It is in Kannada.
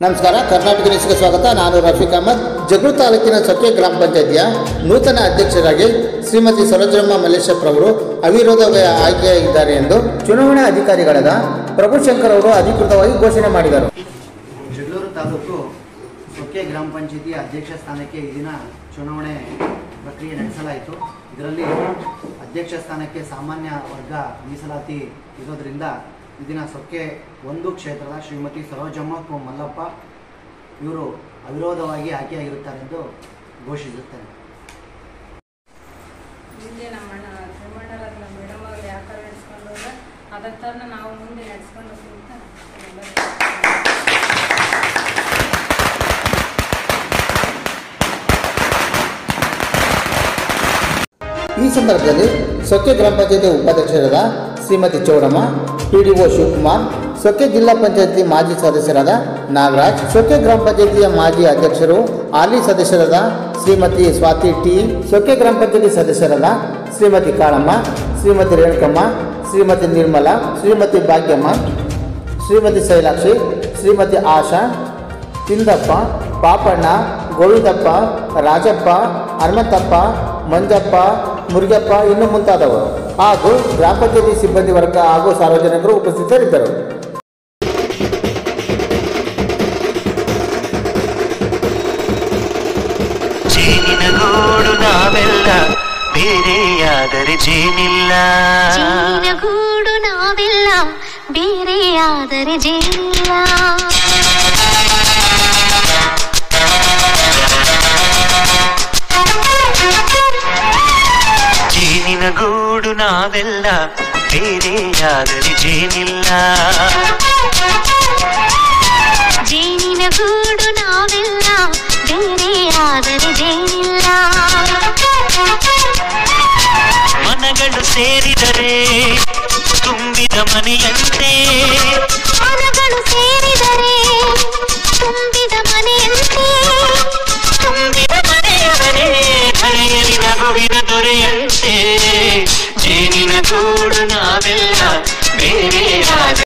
ನಮಸ್ಕಾರ, ಕರ್ನಾಟಕ ನ್ಯೂಸ್ಗೆ ಸ್ವಾಗತ. ನಾನು ರಫೀಕ್ ಅಹಮದ್. ಜಗಳೂರು ತಾಲೂಕಿನ ಸೊಕ್ಕೆ ಗ್ರಾಮ ಪಂಚಾಯಿತಿಯ ನೂತನ ಅಧ್ಯಕ್ಷರಾಗಿ ಶ್ರೀಮತಿ ಸರೋಜಮ್ಮ ಮಲ್ಲೇಶಪ್ಪರವರು ಅವಿರೋಧವಾಗಿ ಆಯ್ಕೆಯಾಗಿದ್ದಾರೆ ಎಂದು ಚುನಾವಣಾ ಅಧಿಕಾರಿಗಳಾದ ಪ್ರಭುಶಂಕರ್ ಅವರು ಅಧಿಕೃತವಾಗಿ ಘೋಷಣೆ ಮಾಡಿದರು. ಜಗಳೂರು ತಾಲೂಕು ಸೊಕ್ಕೆ ಗ್ರಾಮ ಪಂಚಾಯಿತಿ ಅಧ್ಯಕ್ಷ ಸ್ಥಾನಕ್ಕೆ ಈ ದಿನ ಚುನಾವಣೆ ಪ್ರಕ್ರಿಯೆ ನಡೆಸಲಾಯಿತು. ಇದರಲ್ಲಿ ಅಧ್ಯಕ್ಷ ಸ್ಥಾನಕ್ಕೆ ಸಾಮಾನ್ಯ ವರ್ಗ ಮೀಸಲಾತಿ ಇರೋದ್ರಿಂದ ಈ ದಿನ ಸೊಕ್ಕೆ 1 ಕ್ಷೇತ್ರದ ಶ್ರೀಮತಿ ಸರೋಜಮ್ಮ ಮಲ್ಲಪ್ಪ ಇವರು ಅವಿರೋಧವಾಗಿ ಆಯ್ಕೆಯಾಗಿರುತ್ತಾರೆಂದು ಘೋಷಿಸುತ್ತೇನೆ. ಹಿಂದೆ ನಮ್ಮ ಮೇಡಮ್ ಅವರು ಯಾವ ಥರ ನಡೆಸ್ಕೊಂಡು ಅದೇ ಥರ ನಾವು ಮುಂದೆ ನಡೆಸ್ಕೊಂಡು ಈ ಸಂದರ್ಭದಲ್ಲಿ ಸೊಕ್ಕೆ ಗ್ರಾಮ ಪಂಚಾಯಿತಿ ಉಪಾಧ್ಯಕ್ಷರಾದ ಶ್ರೀಮತಿ ಚೌಡಮ್ಮ, PDO ಶಿವಕುಮಾರ್, ಸೊಕ್ಕೆ ಜಿಲ್ಲಾ ಪಂಚಾಯಿತಿ ಮಾಜಿ ಸದಸ್ಯರಾದ ನಾಗರಾಜ್, ಸೊಕ್ಕೆ ಗ್ರಾಮ ಪಂಚಾಯಿತಿಯ ಮಾಜಿ ಅಧ್ಯಕ್ಷರು ಹಾಲಿ ಸದಸ್ಯರಾದ ಶ್ರೀಮತಿ ಸ್ವಾತಿ ಟಿ, ಸೊಕ್ಕೆ ಗ್ರಾಮ ಪಂಚಾಯಿತಿ ಸದಸ್ಯರಾದ ಶ್ರೀಮತಿ ಕಾಳಮ್ಮ, ಶ್ರೀಮತಿ ರೇಣುಕಮ್ಮ, ಶ್ರೀಮತಿ ನಿರ್ಮಲಾ, ಶ್ರೀಮತಿ ಭಾಗ್ಯಮ್ಮ, ಶ್ರೀಮತಿ ಶೈಲಾಕ್ಷಿ, ಶ್ರೀಮತಿ ಆಶಾ, ತಿಂದಪ್ಪ, ಪಾಪಣ್ಣ, ಗೋವಿಂದಪ್ಪ, ರಾಜಪ್ಪ, ಹನುಮಂತಪ್ಪ, ಮಂಜಪ್ಪ, ಮುರುಗಪ್ಪ ಇನ್ನು ಮುಂತಾದವರು ಹಾಗೂ ಗ್ರಾಮ ಪಂಚಾಯಿತಿ ಸಿಬ್ಬಂದಿ ವರ್ಗ ಹಾಗೂ ಸಾರ್ವಜನಿಕರು ಉಪಸ್ಥಿತರಿದ್ದರು. ಜೇನಿನಗೂಡು ನಾವೆಲ್ಲ ಬೇರೆಯಾದರೆ ಜೇನಿಲ್ಲ, ಜೇನಿನಗೂಡು ನಾವೆಲ್ಲ ಬೇರೆಯಾದರೆ ಜೇನಿಲ್ಲ, ಜೇನಿನಗೂಡು ನಾವೆಲ್ಲ ಬೇರೆಯಾದರೆ ಜೇನಿಲ್ಲ, ಜೇನಿನಗೂಡು ನಾವೆಲ್ಲ ಬೇರೆಯಾದರೆ ಜೇನಿಲ್ಲ, ಮನಗಳು ಸೇರಿದರೆ ತುಂಬಿದ ಮನೆಯಂತೆ, ಮನಗಳು ಸೇರಿದರೆ ತುಂಬಿದ ಮನೆಯಂತೆ, ತುಂಬಿದ ಮನೆಯವರೇ ಹರೆಯಲಿ ನಗುವಿನ ದೊರೆಯಂತೆ, ಜೇನಿನಗೂಡು ನಾವೆಲ್ಲ ಬೇರೆಯಾದರೆ